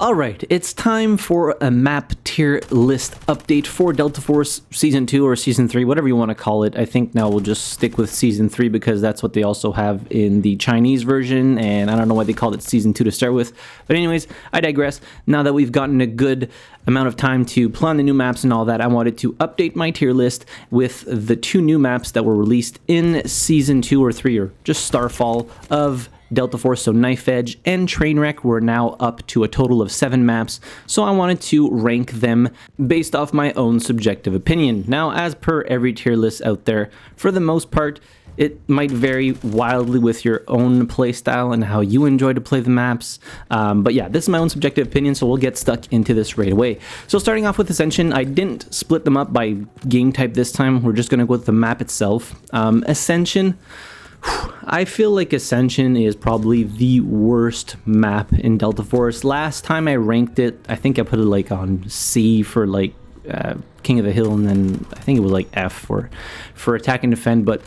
Alright, it's time for a map tier list update for Delta Force Season 2 or Season 3, whatever you want to call it. I think now we'll just stick with Season 3 because that's what they also have in the Chinese version, and I don't know why they called it Season 2 to start with. But anyways, I digress. Now that we've gotten a good amount of time to plan the new maps and all that, I wanted to update my tier list with the two new maps that were released in Season 2 or 3, or just Starfall of Delta Force. So Knife Edge and Trainwreck were now up to a total of 7 maps, so I wanted to rank them based off my own subjective opinion. Now, as per every tier list out there, for the most part, it might vary wildly with your own playstyle and how you enjoy to play the maps. But yeah, this is my own subjective opinion, so we'll get stuck into this right away. So starting off with Ascension, I didn't split them up by game type this time. We're just going to go with the map itself. Ascension, I feel like Ascension is probably the worst map in Delta Force. Last time I ranked it, I think I put it like on C for like King of the Hill, and then I think it was like F for attack and defend. But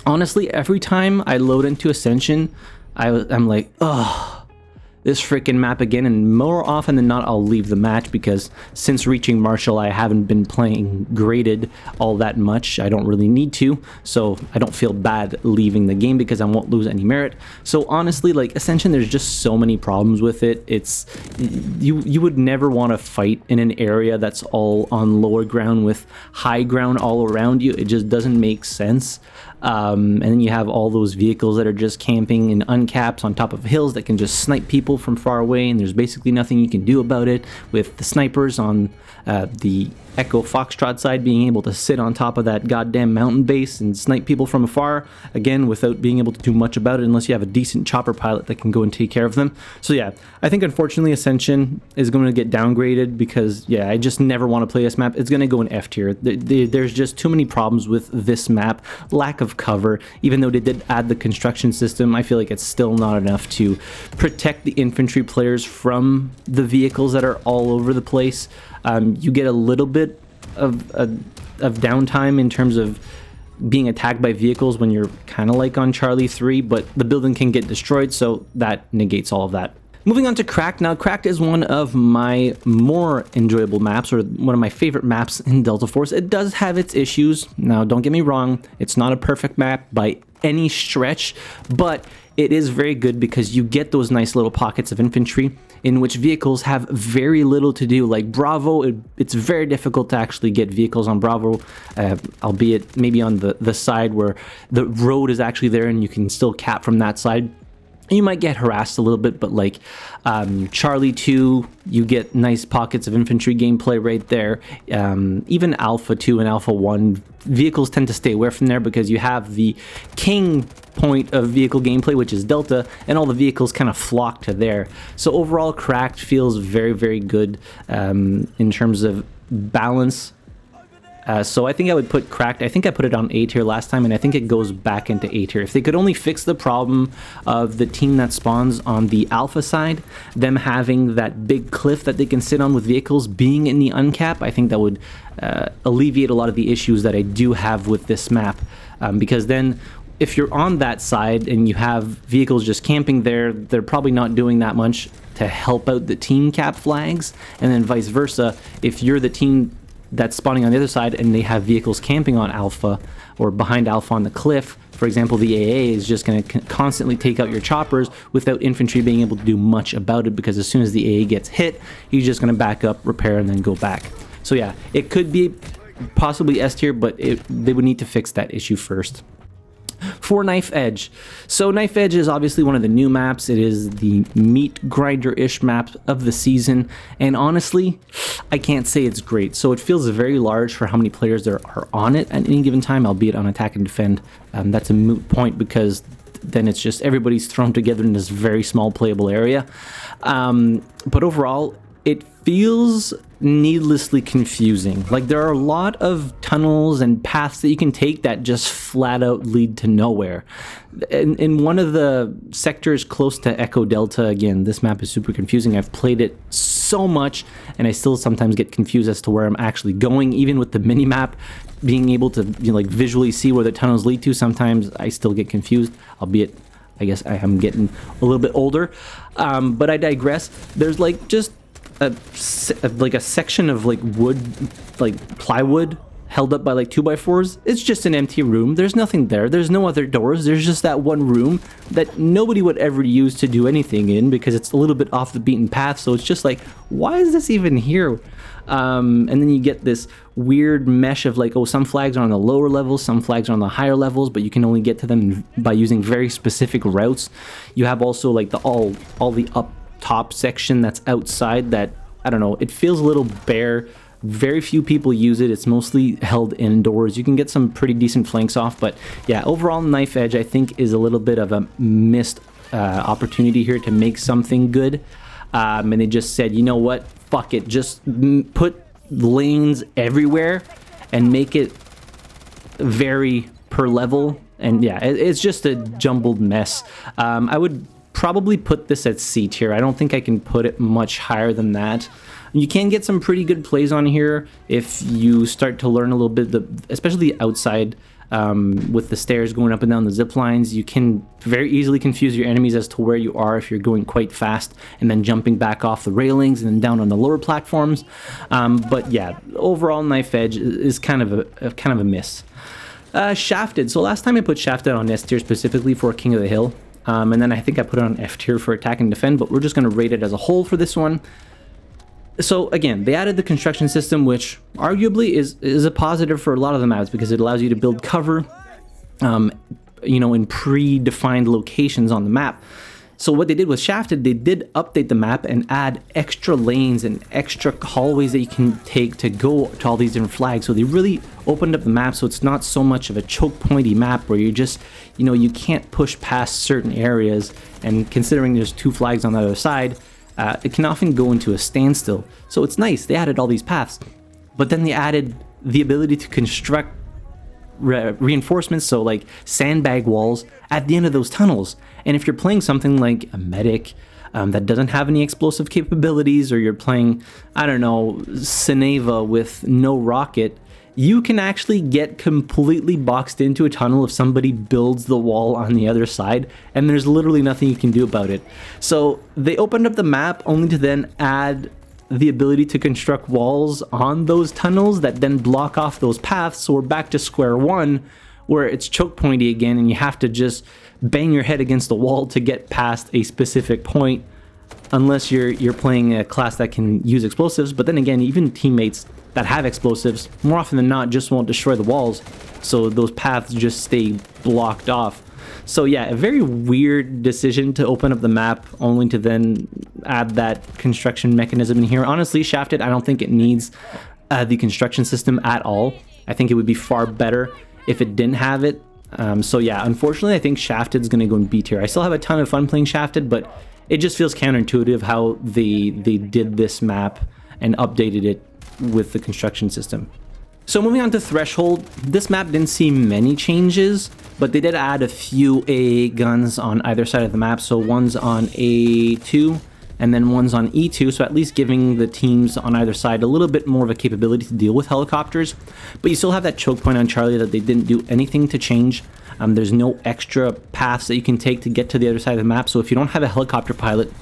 honestly, every time I load into Ascension, I'm like, ugh, this freaking map again. And more often than not, I'll leave the match because since reaching Marshall, I haven't been playing graded all that much. I don't really need to, so I don't feel bad leaving the game because I won't lose any merit. So honestly, like Ascension, there's just so many problems with it. It's you would never want to fight in an area that's all on lower ground with high ground all around you. It just doesn't make sense. And then you have all those vehicles that are just camping in uncaps on top of hills that can just snipe people from far away, and there's basically nothing you can do about it, with the snipers on the Echo Foxtrot side being able to sit on top of that goddamn mountain base and snipe people from afar, again without being able to do much about it unless you have a decent chopper pilot that can go and take care of them. So yeah, I think unfortunately Ascension is going to get downgraded because yeah, I just never want to play this map. It's going to go in F tier. There's just too many problems with this map. Lack of cover, even though they did add the construction system, I feel like it's still not enough to protect the infantry players from the vehicles that are all over the place. You get a little bit of downtime in terms of being attacked by vehicles when you're kind of like on Charlie 3, but the building can get destroyed, so that negates all of that. Moving on to Cracked. Now, Cracked is one of my more enjoyable maps, or one of my favorite maps in Delta Force. It does have its issues. Now, don't get me wrong, it's not a perfect map by any stretch, but it is very good because you get those nice little pockets of infantry in which vehicles have very little to do. Like Bravo, it's very difficult to actually get vehicles on Bravo, albeit maybe on the side where the road is actually there and you can still cap from that side. You might get harassed a little bit, but like Charlie 2, you get nice pockets of infantry gameplay right there. Even Alpha 2 and Alpha 1, vehicles tend to stay away from there because you have the king point of vehicle gameplay, which is Delta, and all the vehicles kind of flock to there. So overall, Cracked feels very, very good in terms of balance. So I think I would put Cracked, I think I put it on A tier last time, and I think it goes back into A tier. If they could only fix the problem of the team that spawns on the Alpha side, them having that big cliff that they can sit on with vehicles being in the uncap, I think that would alleviate a lot of the issues that I do have with this map. Because then if you're on that side and you have vehicles just camping there, they're probably not doing that much to help out the team cap flags, and then vice versa. If you're the team that's spawning on the other side and they have vehicles camping on Alpha or behind Alpha on the cliff, for example, the AA is just going to constantly take out your choppers without infantry being able to do much about it, because as soon as the AA gets hit, he's just going to back up, repair, and then go back. So yeah, it could be possibly S tier, but they would need to fix that issue first. For Knife Edge. So Knife Edge is obviously one of the new maps. It is the meat grinder-ish map of the season, and honestly, I can't say it's great. So it feels very large for how many players there are on it at any given time, albeit on attack and defend. That's a moot point because then it's just everybody's thrown together in this very small playable area. But overall, it feels needlessly confusing. Like, there are a lot of tunnels and paths that you can take that just flat out lead to nowhere. In one of the sectors close to Echo Delta, again, this map is super confusing. I've played it so much and I still sometimes get confused as to where I'm actually going. Even with the mini map being able to, like, visually see where the tunnels lead to, sometimes I still get confused, albeit I guess I am getting a little bit older, but I digress. There's like just a section of like wood, like plywood, held up by like 2x4s. It's just an empty room. There's nothing there. There's no other doors. There's just that one room that nobody would ever use to do anything in because it's a little bit off the beaten path. So it's just like, why is this even here? And then you get this weird mesh of like, oh, some flags are on the lower levels, some flags are on the higher levels, but you can only get to them by using very specific routes. You have also like the all the up top section that's outside that, I don't know, it feels a little bare. Very few people use it. It's mostly held indoors. You can get some pretty decent flanks off, but yeah, overall Knife Edge I think is a little bit of a missed opportunity here to make something good. And they just said, you know what, fuck it, just put lanes everywhere and make it vary per level. And yeah, it's just a jumbled mess. I would probably put this at C tier. I don't think I can put it much higher than that. You can get some pretty good plays on here if you start to learn a little bit, especially the outside with the stairs going up and down the zip lines. You can very easily confuse your enemies as to where you are if you're going quite fast and then jumping back off the railings and then down on the lower platforms. But yeah, overall Knife Edge is kind of a miss. Shafted. So last time I put Shafted on S tier specifically for King of the Hill, and then I think I put it on F tier for Attack and Defend, but we're just going to rate it as a whole for this one. So again, they added the construction system, which arguably is a positive for a lot of the maps because it allows you to build cover, you know, in predefined locations on the map. So what they did with Shafted, they did update the map and add extra lanes and extra hallways that you can take to go to all these different flags. So they really opened up the map so it's not so much of a choke pointy map where you're just, you know, you can't push past certain areas. And considering there's 2 flags on the other side, it can often go into a standstill. So it's nice, they added all these paths. But then they added the ability to construct reinforcements, so like sandbag walls at the end of those tunnels. And if you're playing something like a medic that doesn't have any explosive capabilities, or you're playing, I don't know, Seneva with no rocket, you can actually get completely boxed into a tunnel if somebody builds the wall on the other side, and there's literally nothing you can do about it. So they opened up the map only to then add the ability to construct walls on those tunnels that then block off those paths. So we're back to square one where it's choke pointy again and you have to just bang your head against the wall to get past a specific point, unless you're playing a class that can use explosives. But then again, even teammates that have explosives more often than not just won't destroy the walls, so those paths just stay blocked off. So yeah, a very weird decision to open up the map only to then add that construction mechanism in here. Honestly, Shafted, I don't think it needs the construction system at all. I think it would be far better if it didn't have it. So yeah, unfortunately, I think Shafted is going to go in B tier. I still have a ton of fun playing Shafted, but it just feels counterintuitive how they did this map and updated it with the construction system. So moving on to Threshold, this map didn't see many changes, but they did add a few AA guns on either side of the map. So one's on A2 and then one's on E2, so at least giving the teams on either side a little bit more of a capability to deal with helicopters. But you still have that choke point on Charlie that they didn't do anything to change. There's no extra paths that you can take to get to the other side of the map, so if you don't have a helicopter pilot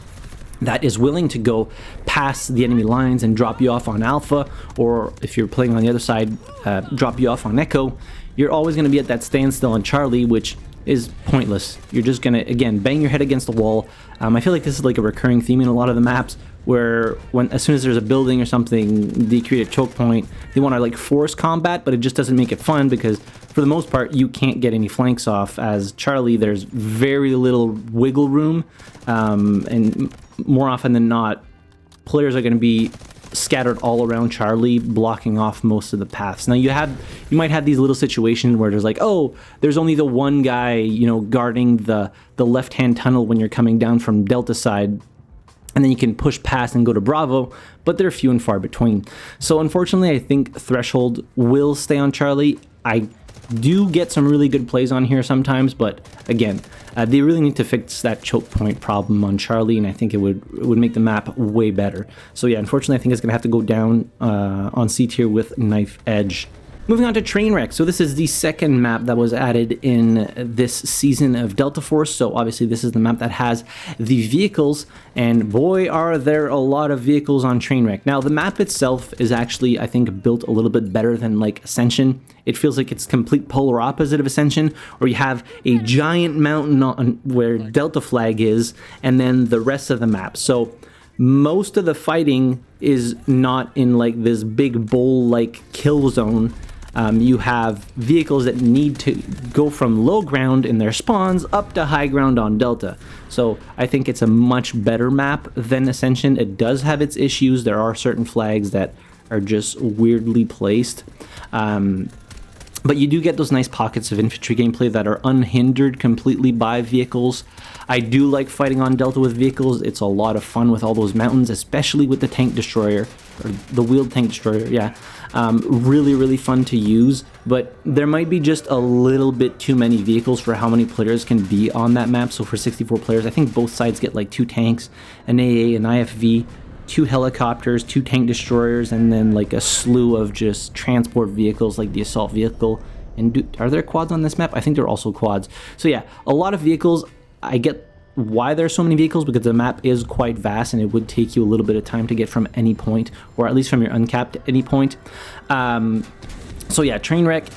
that is willing to go past the enemy lines and drop you off on Alpha, or if you're playing on the other side, drop you off on Echo, you're always going to be at that standstill on Charlie, which is pointless. You're just going to, again, bang your head against the wall. I feel like this is like a recurring theme in a lot of the maps, where as soon as there's a building or something, they create a choke point. They want to like force combat, but it just doesn't make it fun because for the most part, you can't get any flanks off. As Charlie, there's very little wiggle room, and more often than not, players are going to be scattered all around Charlie, blocking off most of the paths. Now you might have these little situations where there's like, oh, there's only the one guy, you know, guarding the left-hand tunnel when you're coming down from Delta side, and then you can push past and go to Bravo, but they're few and far between. So unfortunately, I think Threshold will stay on Charlie. I do get some really good plays on here sometimes, but again, they really need to fix that choke point problem on Charlie, and I think it would make the map way better. So yeah, unfortunately, I think it's gonna have to go down on C tier with Knife Edge. Moving on to Trainwreck. So this is the second map that was added in this season of Delta Force. So obviously this is the map that has the vehicles, and boy are there a lot of vehicles on Trainwreck. Now the map itself is actually, I think, built a little bit better than like Ascension. It feels like it's complete polar opposite of Ascension, where you have a giant mountain on where Delta flag is, and then the rest of the map. So most of the fighting is not in like this big bowl-like kill zone. You have vehicles that need to go from low ground in their spawns up to high ground on Delta. So I think it's a much better map than Ascension. It does have its issues. There are certain flags that are just weirdly placed. But you do get those nice pockets of infantry gameplay that are unhindered completely by vehicles. I do like fighting on Delta with vehicles. It's a lot of fun with all those mountains, especially with the tank destroyer, or the wheeled tank destroyer, yeah. Really fun to use, but there might be just a little bit too many vehicles for how many players can be on that map. So for 64 players, I think both sides get like 2 tanks, an AA, an IFV, 2 helicopters, 2 tank destroyers, and then like a slew of just transport vehicles like the assault vehicle. And are there quads on this map? I think there are also quads. So yeah, a lot of vehicles. I get why there's so many vehicles, because the map is quite vast and it would take you a little bit of time to get from any point, or at least from your uncapped to any point. So yeah, Trainwreck,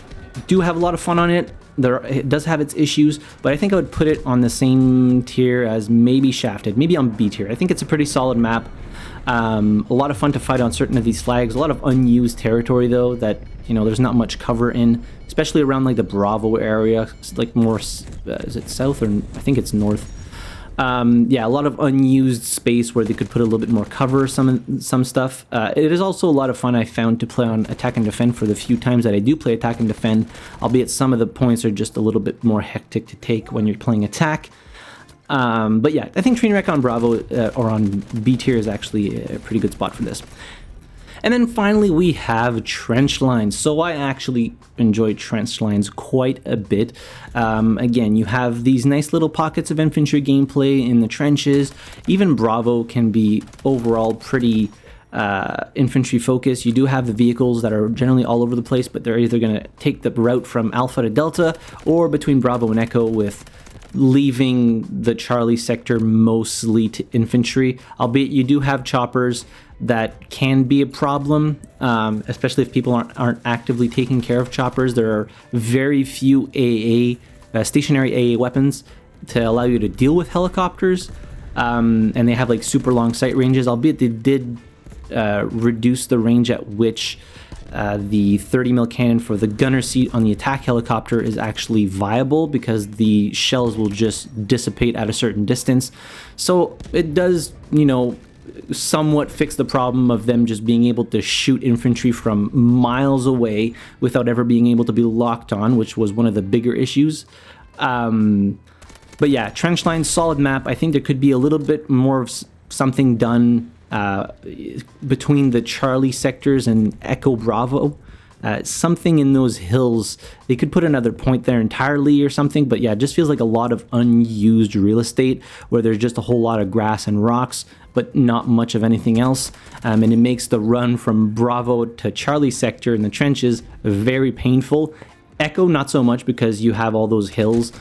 do have a lot of fun on it. It does have its issues, but I think I would put it on the same tier as maybe Shafted, maybe on B tier. I think it's a pretty solid map. A lot of fun to fight on certain of these flags. A lot of unused territory though that, you know, there's not much cover in, especially around like the Bravo area. It's like more, is it south, or I think it's north. Yeah, a lot of unused space where they could put a little bit more cover, some stuff. It is also a lot of fun, I found, to play on attack and defend for the few times that I do play attack and defend, albeit some of the points are just a little bit more hectic to take when you're playing attack. But yeah, I think Trainwreck on Bravo or on B tier is actually a pretty good spot for this. And then finally we have trench lines. So I actually enjoy trench lines quite a bit. Again, you have these nice little pockets of infantry gameplay in the trenches. Even Bravo can be overall pretty infantry focused. You do have the vehicles that are generally all over the place, but they're either going to take the route from Alpha to Delta or between Bravo and Echo, with leaving the Charlie sector mostly to infantry, albeit you do have choppers that can be a problem, especially if people aren't actively taking care of choppers. There are very few AA, stationary AA weapons to allow you to deal with helicopters, and they have like super long sight ranges, albeit they did reduce the range at which the 30mm cannon for the gunner seat on the attack helicopter is actually viable, because the shells will just dissipate at a certain distance. So it does, you know, somewhat fix the problem of them just being able to shoot infantry from miles away without ever being able to be locked on, which was one of the bigger issues. But yeah, trench line, solid map. I think there could be a little bit more of something done between the Charlie sectors and Echo Bravo. Something in those hills, they could put another point there entirely or something, but yeah, it just feels like a lot of unused real estate where there's just a whole lot of grass and rocks, but not much of anything else. And it makes the run from Bravo to Charlie sector in the trenches very painful. Echo, not so much, because you have all those hills.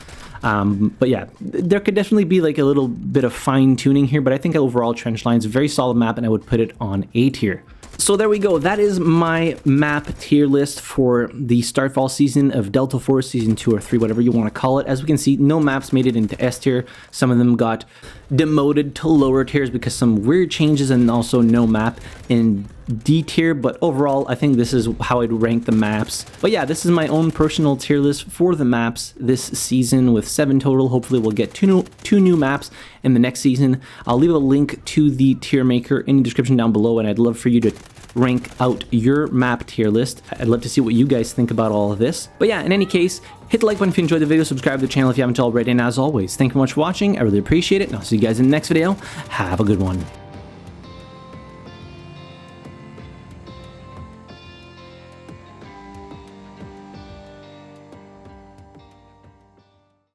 But yeah, there could definitely be like a little bit of fine tuning here, but I think overall trench line's a very solid map, and I would put it on A tier. So there we go. That is my map tier list for the Starfall season of Delta Force Season 2 or 3, whatever you want to call it. As we can see, no maps made it into S tier. Some of them got demoted to lower tiers because some weird changes, and also no map in D tier. But overall, I think this is how I'd rank the maps. But yeah, this is my own personal tier list for the maps this season, with 7 total. Hopefully we'll get two new maps in the next season. I'll leave a link to the tier maker in the description down below, and I'd love for you to rank out your map tier list. I'd love to see what you guys think about all of this. But yeah, in any case, hit the like button if you enjoyed the video, subscribe to the channel if you haven't already, and as always, thank you very much for watching. I really appreciate it, and I'll see you guys in the next video. Have a good one.